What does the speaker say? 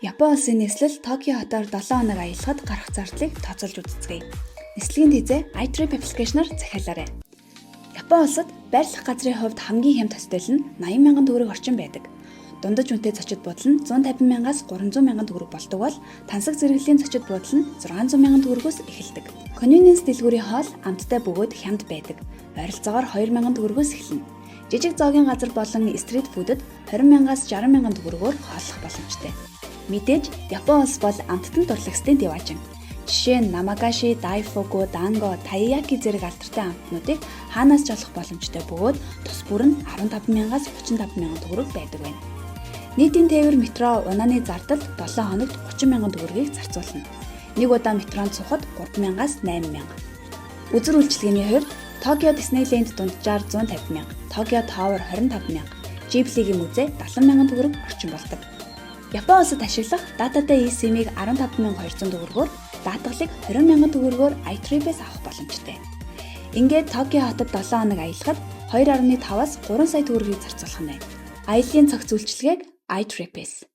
Япон улсын нислэл Токио хотоор 7 хоног аялахад гарах зардлыг тооцоолж үзцгээе. Нислэгийн тэмцээн iTrip аппликейшнаар захиалаарай. Япон улсад байрлах газрын хувьд хамгийн хямд хостел нь 80,000 төгрөг орчим байдаг. Дундаж үнэтэй зочид буудал нь 150,000-аас 300,000 төгрөг болдог бол тансаг зэрэглэлийн зочид буудал нь 600,000 төгрөгөөс эхэлдэг. Convenience дэлгүүрийн хоол амттай бөгөөд хямд байдаг. Ойролцоогоор 2,000 төгрөгөөс эхэлнэ. Жижиг зоогийн газар болон стрит фүүдэд 20,000-аас 60,000 төгрөгөөр хооллох боломжтой. Мэдээж Япон улс бол амттан дурлагчдын деважин. Жишээ нь Намагаши, Дайфугу, Данго, Таяки зэрэг алдартай амтнуудыг хаанаас ч олох боломжтой бөгөөд тус бүр нь 15,000-аас 35,000 төгрөг байдаг байна. Нийтийн тээвэр метро унааны зардалд 7 хоногт 30,000 төгрөгийг зарцуулна. Нэг удаа метронд сухад 3,000-аас 8,000. Үзэр үйлчилгээний хувьд Токио Диснейленд дунджаар 150,000, Токио Товер 25,000, Ghibli-гийн музей 70,000 төгрөг орчим болдог. Япон улсад ашиглах дататай eSIM-ийг 15,200 төгрөгөөр, даатгалыг 20,000 төгрөгөөр iTrip-ээс авах боломжтой. Ингээд Токио хотод 7 хоног аялахад 2.5-аас 3 сая төгрөгийг зарцуулах нь байна. Аяллаа цогц үйлчилгээг iTrip-ээс